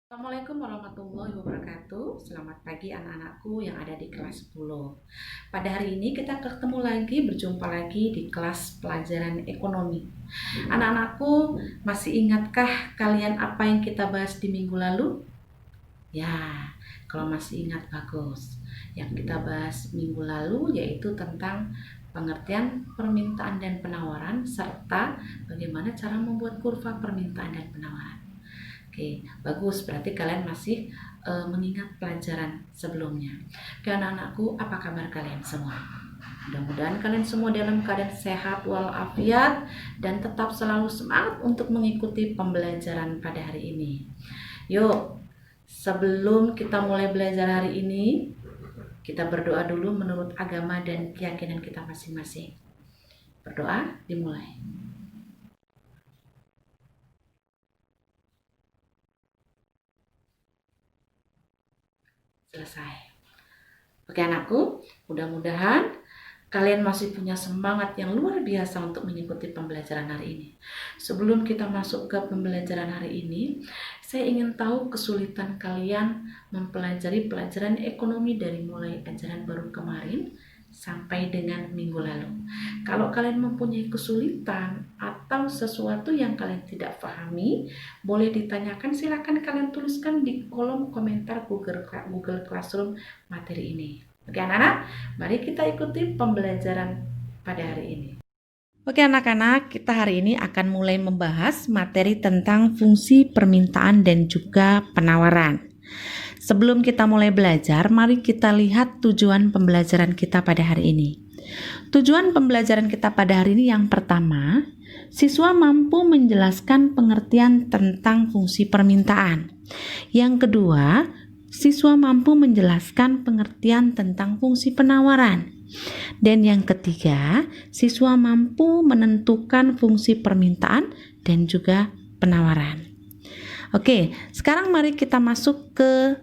Assalamualaikum warahmatullahi wabarakatuh. Selamat pagi anak-anakku yang ada di kelas 10. Pada hari ini kita berjumpa lagi di kelas pelajaran ekonomi. Anak-anakku, masih ingatkah kalian apa yang kita bahas di minggu lalu? Ya, kalau masih ingat bagus. Yang kita bahas minggu lalu yaitu tentang pengertian permintaan dan penawaran serta bagaimana cara membuat kurva permintaan dan penawaran. Oke, bagus. Berarti kalian masih mengingat pelajaran sebelumnya. Oke, anak-anakku, apa kabar kalian semua? Mudah-mudahan kalian semua dalam keadaan sehat walafiat dan tetap selalu semangat untuk mengikuti pembelajaran pada hari ini. Yuk, sebelum kita mulai belajar hari ini, kita berdoa dulu menurut agama dan keyakinan kita masing-masing. Berdoa, dimulai. Selesai. Oke anakku, mudah-mudahan kalian masih punya semangat yang luar biasa untuk mengikuti pembelajaran hari ini. Sebelum kita masuk ke pembelajaran hari ini, saya ingin tahu kesulitan kalian mempelajari pelajaran ekonomi dari mulai ajaran baru kemarin sampai dengan minggu lalu. Kalau kalian mempunyai kesulitan atau sesuatu yang kalian tidak pahami, boleh ditanyakan, silakan kalian tuliskan di kolom komentar Google Classroom materi ini. Oke anak-anak, mari kita ikuti pembelajaran pada hari ini. Oke anak-anak, kita hari ini akan mulai membahas materi tentang fungsi permintaan dan juga penawaran. Sebelum kita mulai belajar, mari kita lihat tujuan pembelajaran kita pada hari ini. Tujuan pembelajaran kita pada hari ini yang pertama, siswa mampu menjelaskan pengertian tentang fungsi permintaan. Yang kedua, siswa mampu menjelaskan pengertian tentang fungsi penawaran. Dan yang ketiga, siswa mampu menentukan fungsi permintaan dan juga penawaran. Oke, sekarang mari kita masuk ke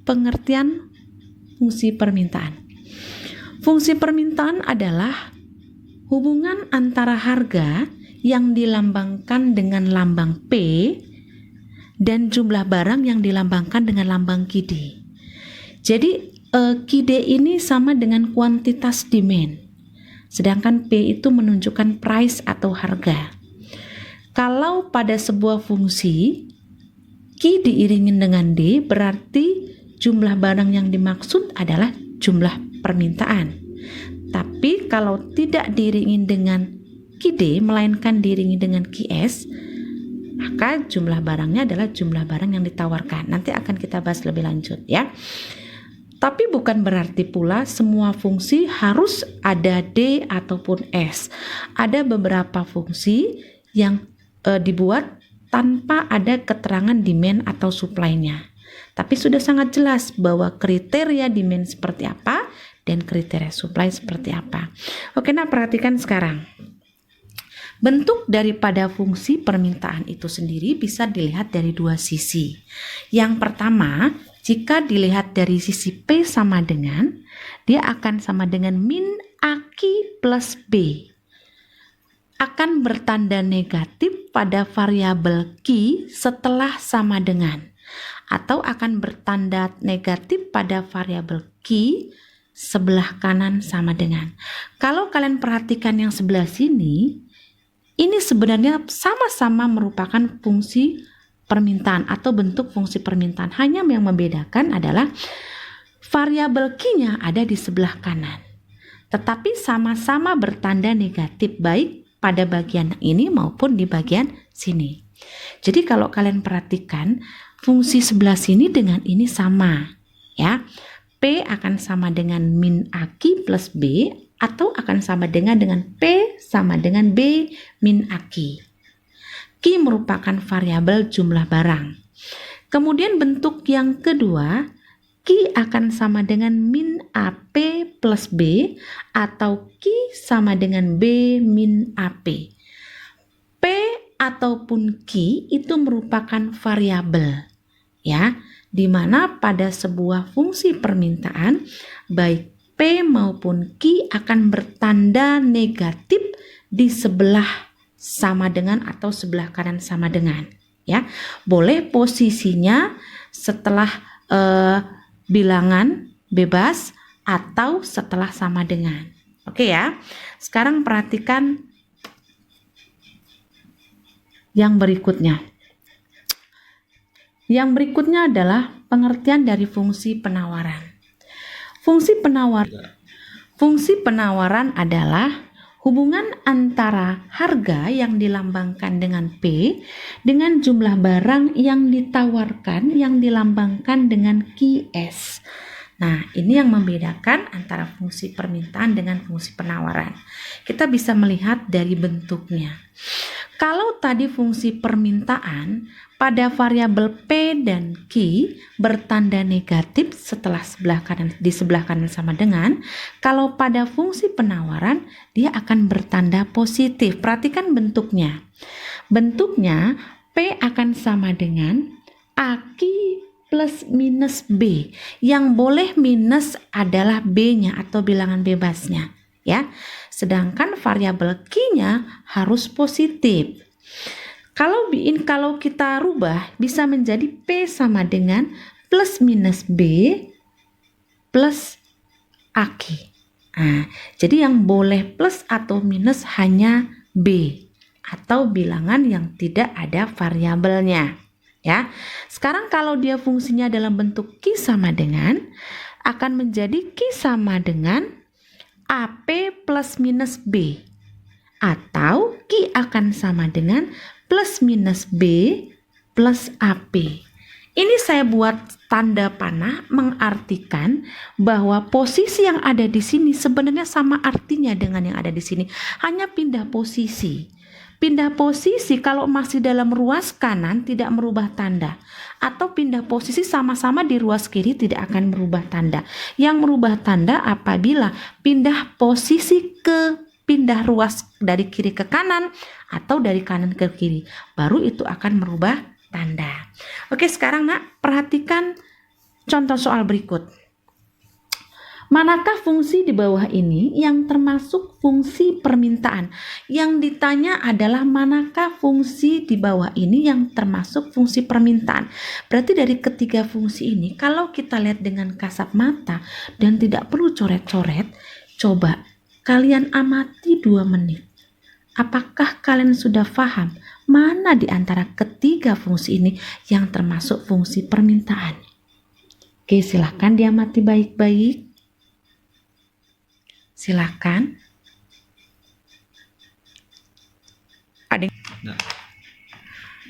pengertian fungsi permintaan. Fungsi permintaan adalah hubungan antara harga yang dilambangkan dengan lambang P dan jumlah barang yang dilambangkan dengan lambang QD. Jadi QD ini sama dengan kuantitas demand, sedangkan P itu menunjukkan price atau harga. Kalau pada sebuah fungsi Q diiringin dengan D, berarti jumlah barang yang dimaksud adalah jumlah permintaan. Tapi kalau tidak diiringi dengan QD, melainkan diiringi dengan QS, maka jumlah barangnya adalah jumlah barang yang ditawarkan. Nanti akan kita bahas lebih lanjut ya. Tapi bukan berarti pula semua fungsi harus ada D ataupun S. Ada beberapa fungsi yang dibuat tanpa ada keterangan demand atau supply-nya. Tapi sudah sangat jelas bahwa kriteria demand seperti apa dan kriteria supply seperti apa. Oke, nah perhatikan sekarang. Bentuk daripada fungsi permintaan itu sendiri bisa dilihat dari dua sisi. Yang pertama, jika dilihat dari sisi P sama dengan, dia akan sama dengan min AQ plus B. Akan bertanda negatif pada variabel Q setelah sama dengan, atau akan bertanda negatif pada variabel Q sebelah kanan sama dengan. Kalau kalian perhatikan yang sebelah sini, ini sebenarnya sama-sama merupakan fungsi permintaan atau bentuk fungsi permintaan. Hanya yang membedakan adalah variabel Q-nya ada di sebelah kanan. Tetapi sama-sama bertanda negatif baik pada bagian ini maupun di bagian sini. Jadi kalau kalian perhatikan, fungsi sebelah sini dengan ini sama ya. P akan sama dengan min AQ plus B atau akan sama dengan P sama dengan B min AQ. Q merupakan variabel jumlah barang. Kemudian bentuk yang kedua, Q akan sama dengan min AP plus B atau Q sama dengan B min AP. P ataupun Q itu merupakan variabel ya, di mana pada sebuah fungsi permintaan baik P maupun Q akan bertanda negatif di sebelah sama dengan atau sebelah kanan sama dengan. ya. Boleh posisinya setelah bilangan bebas atau setelah sama dengan. Oke ya. Sekarang perhatikan yang berikutnya. Yang berikutnya adalah pengertian dari fungsi penawaran. Fungsi penawaran adalah hubungan antara harga yang dilambangkan dengan P dengan jumlah barang yang ditawarkan yang dilambangkan dengan QS. Nah, ini yang membedakan antara fungsi permintaan dengan fungsi penawaran. Kita bisa melihat dari bentuknya. Kalau tadi fungsi permintaan pada variabel P dan Q bertanda negatif setelah di sebelah kanan sama dengan, kalau pada fungsi penawaran dia akan bertanda positif. Perhatikan bentuknya. Bentuknya P akan sama dengan AQ plus minus B. Yang boleh minus adalah B-nya atau bilangan bebasnya, ya. Sedangkan variabel Q-nya harus positif. Kalau kita rubah bisa menjadi P sama dengan plus minus B plus AQ. Nah, jadi yang boleh plus atau minus hanya B atau bilangan yang tidak ada variabelnya, ya. Sekarang kalau dia fungsinya dalam bentuk Q sama dengan, akan menjadi Q sama dengan AP plus minus B, atau Q akan sama dengan plus minus B plus AP. Ini saya buat tanda panah mengartikan bahwa posisi yang ada di sini sebenarnya sama artinya dengan yang ada di sini, hanya pindah posisi. Pindah posisi kalau masih dalam ruas kanan tidak merubah tanda, atau pindah posisi sama-sama di ruas kiri tidak akan merubah tanda. Yang merubah tanda apabila pindah posisi pindah ruas dari kiri ke kanan atau dari kanan ke kiri, baru itu akan merubah tanda. Oke, sekarang Nak, perhatikan contoh soal berikut. Manakah fungsi di bawah ini yang termasuk fungsi permintaan? Yang ditanya adalah manakah fungsi di bawah ini yang termasuk fungsi permintaan. Berarti dari ketiga fungsi ini, kalau kita lihat dengan kasat mata dan tidak perlu coret-coret, coba kalian amati 2 menit. Apakah kalian sudah paham mana di antara ketiga fungsi ini yang termasuk fungsi permintaan? Oke, silahkan diamati baik-baik. Silakan.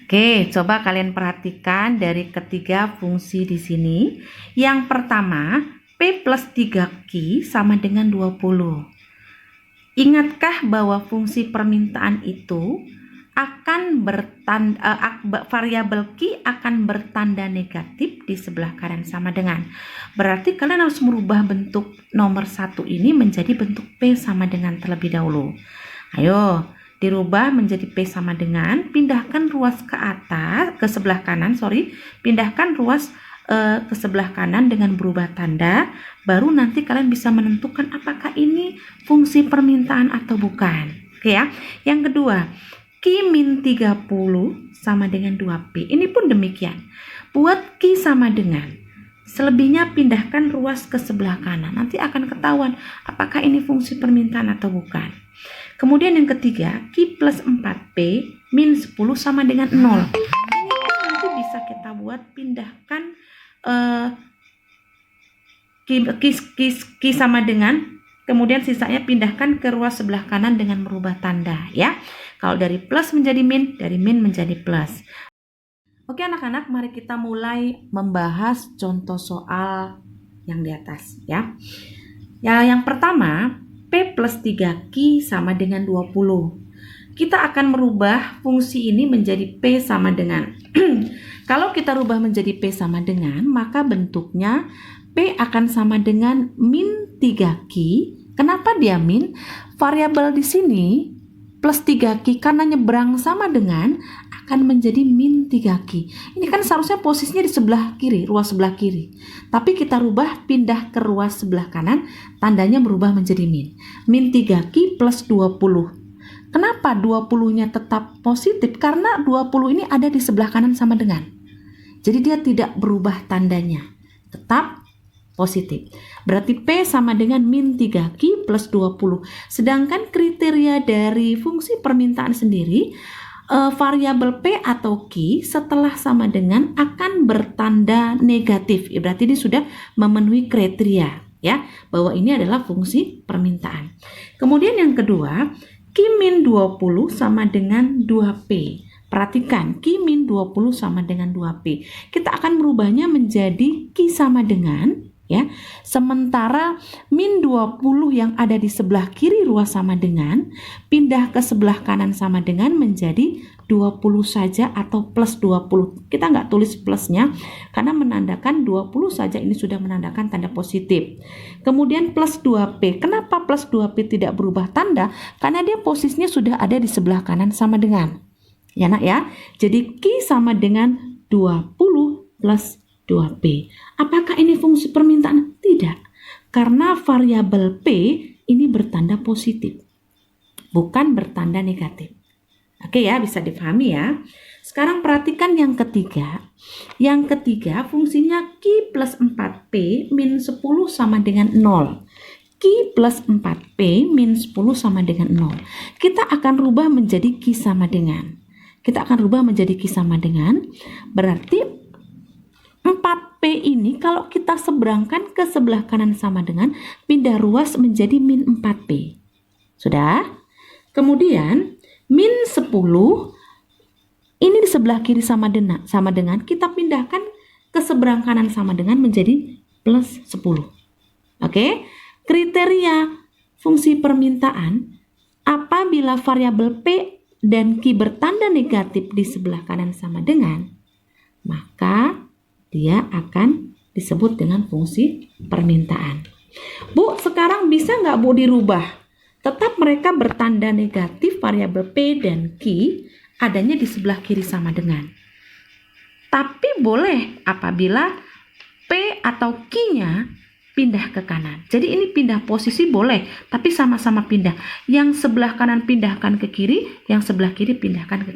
Oke, coba kalian perhatikan dari ketiga fungsi di sini. Yang pertama, P plus 3Q sama dengan 20. Ingatkah bahwa fungsi permintaan itu akan variabel Q akan bertanda negatif di sebelah kanan sama dengan. Berarti kalian harus merubah bentuk nomor 1 ini menjadi bentuk P sama dengan terlebih dahulu. Ayo, dirubah menjadi P sama dengan, pindahkan ruas ke atas, ke sebelah kanan, pindahkan ruas ke sebelah kanan dengan berubah tanda, baru nanti kalian bisa menentukan apakah ini fungsi permintaan atau bukan. Oke ya. Yang kedua, Q min 30 sama dengan 2P. Ini pun demikian. Buat Q sama dengan, selebihnya pindahkan ruas ke sebelah kanan. Nanti akan ketahuan apakah ini fungsi permintaan atau bukan. Kemudian yang ketiga, Q plus 4P min 10 sama dengan 0. Ini pun nanti bisa kita buat pindahkan Q sama dengan, kemudian sisanya pindahkan ke ruas sebelah kanan dengan merubah tanda, ya. Kalau dari plus menjadi min, dari min menjadi plus. Oke anak-anak, mari kita mulai membahas contoh soal yang di atas, ya. Yang pertama, P plus 3Q sama dengan 20. Kita akan merubah fungsi ini menjadi P sama dengan. Kalau kita rubah menjadi P sama dengan, maka bentuknya P akan sama dengan min 3Q. Kenapa dia min? Variabel di sini plus 3Q karena nyebrang sama dengan akan menjadi min 3Q. Ini kan seharusnya posisinya di sebelah kiri, ruas sebelah kiri. Tapi kita rubah pindah ke ruas sebelah kanan, tandanya berubah menjadi min. Min 3Q plus 20. Kenapa 20-nya tetap positif? Karena 20 ini ada di sebelah kanan sama dengan. Jadi dia tidak berubah tandanya. Tetap positif. Berarti P sama dengan min 3Q plus 20. Sedangkan kriteria dari fungsi permintaan sendiri, variabel P atau Q setelah sama dengan akan bertanda negatif. Berarti dia sudah memenuhi kriteria ya, bahwa ini adalah fungsi permintaan. Kemudian yang kedua, Q min 20 sama dengan 2P. Perhatikan, Q min 20 sama dengan 2P. Kita akan merubahnya menjadi Q sama dengan, ya. Sementara min 20 yang ada di sebelah kiri ruas sama dengan, pindah ke sebelah kanan sama dengan menjadi 20 saja atau plus 20. Kita nggak tulis plusnya karena menandakan 20 saja, ini sudah menandakan tanda positif. Kemudian plus 2P. Kenapa plus 2P tidak berubah tanda? Karena dia posisinya sudah ada di sebelah kanan sama dengan. Ya nak ya. Jadi Q sama dengan 20 plus 2P. Apakah ini fungsi permintaan? Tidak. Karena variabel P ini bertanda positif, bukan bertanda negatif. Oke ya, bisa dipahami ya. Sekarang perhatikan yang ketiga. Yang ketiga fungsinya Q plus 4P min 10 sama dengan 0. Q plus 4P min 10 sama dengan 0. Kita akan rubah menjadi Q sama dengan. Berarti 4P ini kalau kita seberangkan ke sebelah kanan sama dengan, pindah ruas menjadi min 4P. Sudah? Kemudian min 10 ini di sebelah kiri sama dengan kita pindahkan ke seberang kanan sama dengan menjadi plus 10. Oke? Kriteria fungsi permintaan apabila variabel P dan Q bertanda negatif di sebelah kanan sama dengan, maka dia akan disebut dengan fungsi permintaan. Bu, sekarang bisa nggak Bu dirubah? Tetap mereka bertanda negatif, variabel P dan Q adanya di sebelah kiri sama dengan. Tapi boleh apabila P atau Q-nya pindah ke kanan. Jadi ini pindah posisi boleh, tapi sama-sama pindah. Yang sebelah kanan pindahkan ke kiri, yang sebelah kiri pindahkan ke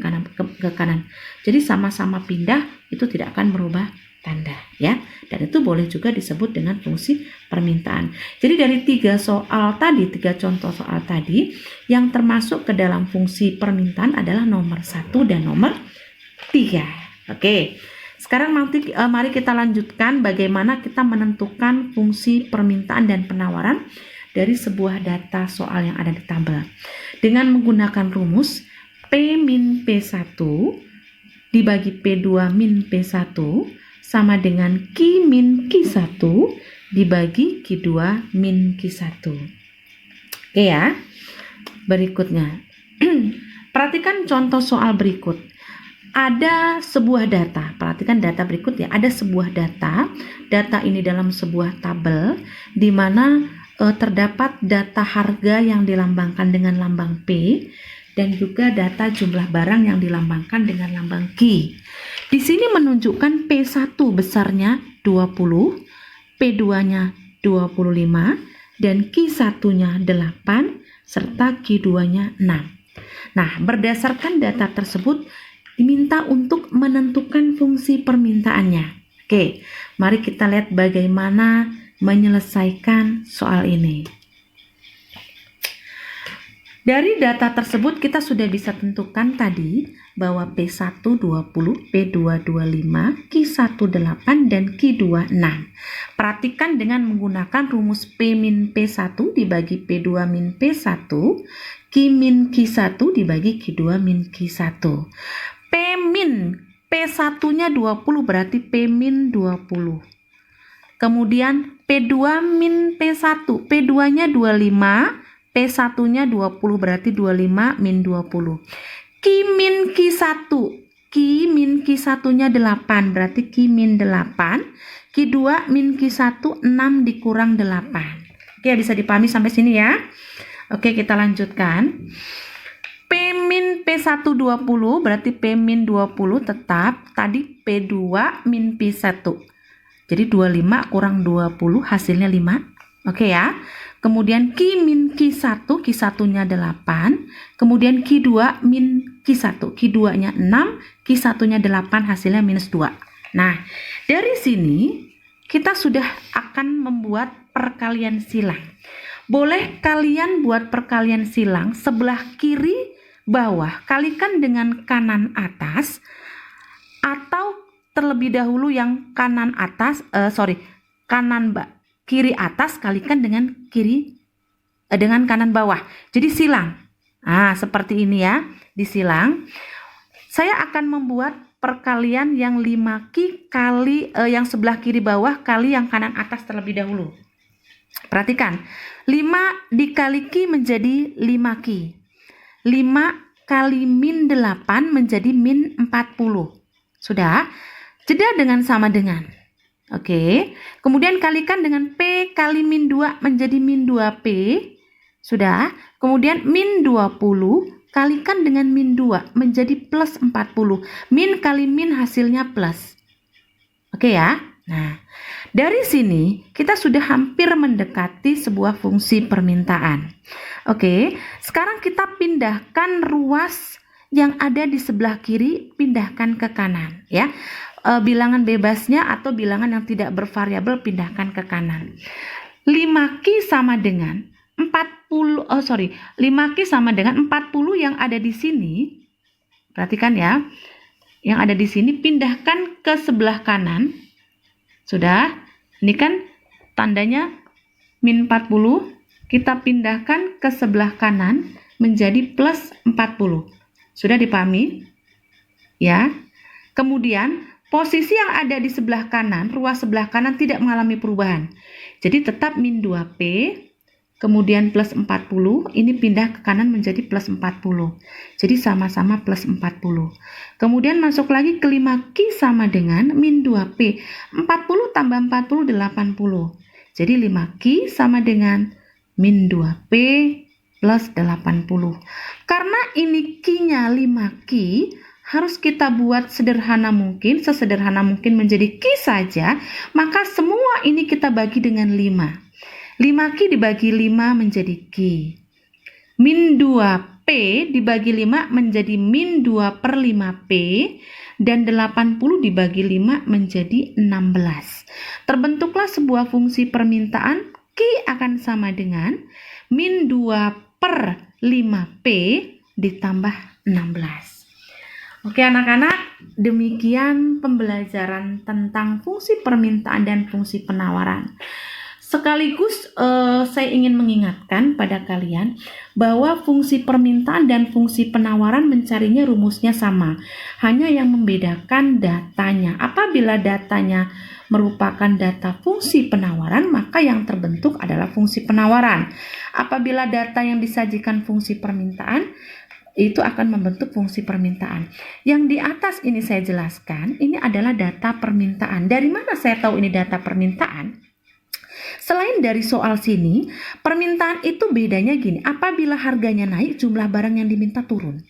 kanan. Jadi sama-sama pindah, itu tidak akan merubah tanda ya, dan itu boleh juga disebut dengan fungsi permintaan. Jadi dari tiga contoh soal tadi yang termasuk ke dalam fungsi permintaan adalah nomor 1 dan nomor 3. Oke, sekarang mari kita lanjutkan bagaimana kita menentukan fungsi permintaan dan penawaran dari sebuah data soal yang ada di tabel dengan menggunakan rumus P min P1 dibagi P2 min P1 sama dengan Q min Q1 dibagi Q2 min Q1. Oke ya. Berikutnya. Perhatikan contoh soal berikut. Ada sebuah data. Perhatikan data berikut ya. Ada sebuah data. Data ini dalam sebuah tabel di mana terdapat data harga yang dilambangkan dengan lambang P dan juga data jumlah barang yang dilambangkan dengan lambang Q. Di sini menunjukkan P1 besarnya 20, P2-nya 25, dan Q1-nya 8, serta Q2-nya 6. Nah, berdasarkan data tersebut, diminta untuk menentukan fungsi permintaannya. Oke, mari kita lihat bagaimana menyelesaikan soal ini. Dari data tersebut kita sudah bisa tentukan tadi bahwa P1 20, P2 25, Q1 8, dan Q2 6. Perhatikan dengan menggunakan rumus P min P1 dibagi P2 min P1, Q min Q1 dibagi Q2 min Q1. P min P1-nya 20 berarti P min 20. Kemudian P2 min P1, P2-nya 25, P1-nya 20 berarti 25 min 20. Q min Q1, Q min Q1-nya 8 berarti Q min 8. Q2 min Q1 6 dikurang 8. Oke, bisa dipahami sampai sini ya. Oke, kita lanjutkan. P min P1 20 berarti P min 20 tetap tadi P2 min P1. Jadi 25 kurang 20 hasilnya 5. Oke ya. kemudian Q min Q1, Q1-nya 8, kemudian Q2 min Q1, Q2-nya 6, Q1-nya 8, hasilnya minus 2. Nah, dari sini kita sudah akan membuat perkalian silang. Boleh kalian buat perkalian silang sebelah kiri bawah kalikan dengan kanan atas, atau terlebih dahulu yang kanan atas, kiri atas kalikan dengan dengan kanan bawah. Jadi silang. Nah, seperti ini ya, disilang. Saya akan membuat perkalian yang 5Q kali yang sebelah kiri bawah kali yang kanan atas terlebih dahulu. Perhatikan, 5 dikali Q menjadi 5Q. 5 kali min 8 menjadi min 40. Sudah? Jeda dengan sama dengan. Oke. Kemudian kalikan dengan P kali min 2 menjadi min 2P. Sudah? Kemudian min 20 kalikan dengan min 2 menjadi plus 40. Min kali min hasilnya plus. Oke ya? Nah, dari sini kita sudah hampir mendekati sebuah fungsi permintaan. Oke, sekarang kita pindahkan ruas yang ada di sebelah kiri, pindahkan ke kanan ya. Bilangan bebasnya atau bilangan yang tidak bervariabel pindahkan ke kanan. 5Q sama dengan 5Q sama dengan 40 yang ada di sini. Perhatikan ya. Yang ada di sini pindahkan ke sebelah kanan. Sudah? Ini kan tandanya min 40. Kita pindahkan ke sebelah kanan menjadi plus 40. Sudah dipahami? Ya. Kemudian posisi yang ada di sebelah kanan, ruas sebelah kanan tidak mengalami perubahan. Jadi tetap min 2P, kemudian plus 40, ini pindah ke kanan menjadi plus 40. Jadi sama-sama plus 40. Kemudian masuk lagi ke 5Q sama dengan min 2P. 40 tambah 40, 80. Jadi 5Q sama dengan min 2P plus 80. Karena ini Q-nya 5Q, harus kita buat sesederhana mungkin menjadi Q saja, maka semua ini kita bagi dengan 5. 5Q dibagi 5 menjadi Q. Min 2P dibagi 5 menjadi min 2 per 5P, dan 80 dibagi 5 menjadi 16. Terbentuklah sebuah fungsi permintaan Q akan sama dengan min 2 per 5P ditambah 16. Oke anak-anak, demikian pembelajaran tentang fungsi permintaan dan fungsi penawaran. Sekaligus saya ingin mengingatkan pada kalian bahwa fungsi permintaan dan fungsi penawaran mencarinya rumusnya sama. Hanya yang membedakan datanya. Apabila datanya merupakan data fungsi penawaran, maka yang terbentuk adalah fungsi penawaran. Apabila data yang disajikan fungsi permintaan, itu akan membentuk fungsi permintaan. Yang di atas ini saya jelaskan, ini adalah data permintaan. Dari mana saya tahu ini data permintaan? Selain dari soal sini, permintaan itu bedanya gini, apabila harganya naik, jumlah barang yang diminta turun.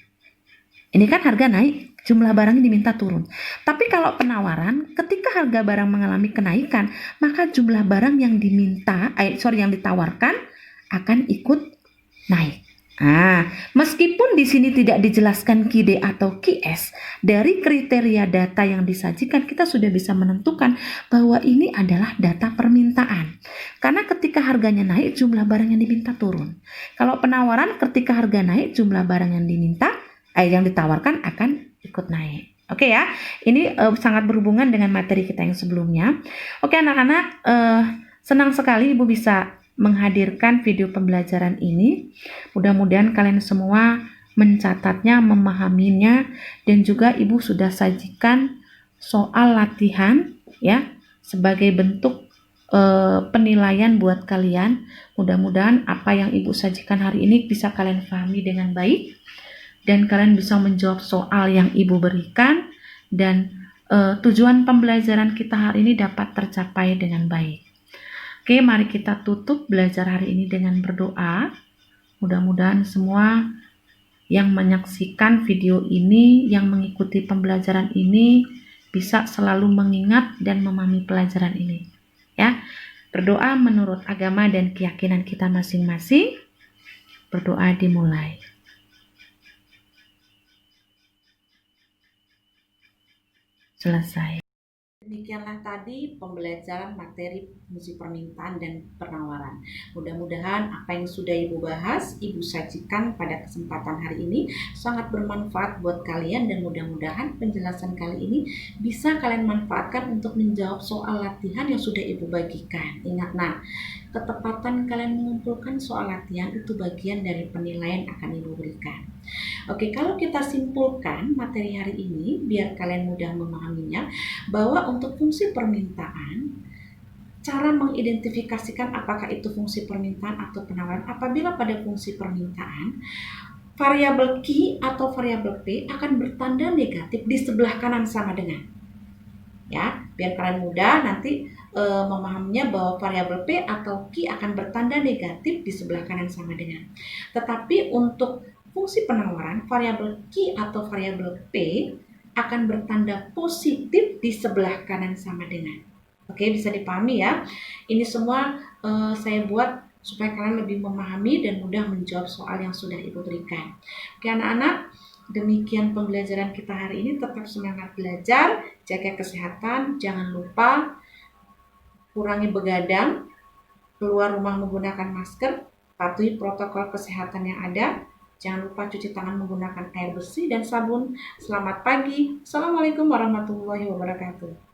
Ini kan harga naik, jumlah barang yang diminta turun. Tapi kalau penawaran, ketika harga barang mengalami kenaikan, maka jumlah barang yang yang ditawarkan akan ikut naik. Nah, meskipun di sini tidak dijelaskan QD atau QS, dari kriteria data yang disajikan kita sudah bisa menentukan bahwa ini adalah data permintaan. Karena ketika harganya naik, jumlah barang yang diminta turun. Kalau penawaran, ketika harga naik, jumlah barang yang yang ditawarkan akan ikut naik. Oke ya, ini sangat berhubungan dengan materi kita yang sebelumnya. Oke anak-anak, senang sekali Ibu bisa menghadirkan video pembelajaran ini. Mudah-mudahan kalian semua mencatatnya, memahaminya, dan juga Ibu sudah sajikan soal latihan ya sebagai bentuk penilaian buat kalian. Mudah-mudahan apa yang Ibu sajikan hari ini bisa kalian pahami dengan baik dan kalian bisa menjawab soal yang Ibu berikan, dan tujuan pembelajaran kita hari ini dapat tercapai dengan baik. Oke, mari kita tutup belajar hari ini dengan berdoa. Mudah-mudahan semua yang menyaksikan video ini, yang mengikuti pembelajaran ini, bisa selalu mengingat dan memahami pelajaran ini. Ya, Berdoa menurut agama dan keyakinan kita masing-masing. Berdoa dimulai. Selesai. Demikianlah tadi pembelajaran materi fungsi permintaan dan penawaran. Mudah-mudahan apa yang sudah Ibu bahas, Ibu sajikan pada kesempatan hari ini sangat bermanfaat buat kalian, dan mudah-mudahan penjelasan kali ini bisa kalian manfaatkan untuk menjawab soal latihan yang sudah Ibu bagikan. Ingat, ketepatan kalian mengumpulkan soal latihan itu bagian dari penilaian akan Ibu berikan. Oke, kalau kita simpulkan materi hari ini biar kalian mudah memahaminya, bahwa untuk fungsi permintaan, cara mengidentifikasikan apakah itu fungsi permintaan atau penawaran, apabila pada fungsi permintaan variabel Q atau variabel P akan bertanda negatif di sebelah kanan sama dengan, ya, biar kalian mudah nanti memahaminya bahwa variabel P atau Q akan bertanda negatif di sebelah kanan sama dengan. Tetapi untuk fungsi penawaran, variabel Q atau variabel P akan bertanda positif di sebelah kanan sama dengan. Oke, bisa dipahami ya. Ini semua saya buat supaya kalian lebih memahami dan mudah menjawab soal yang sudah Ibu berikan. Oke anak-anak, demikian pembelajaran kita hari ini. Tetap semangat belajar, jaga kesehatan, jangan lupa kurangi begadang, keluar rumah menggunakan masker, patuhi protokol kesehatan yang ada. Jangan lupa cuci tangan menggunakan air bersih dan sabun. Selamat pagi. Assalamualaikum warahmatullahi wabarakatuh.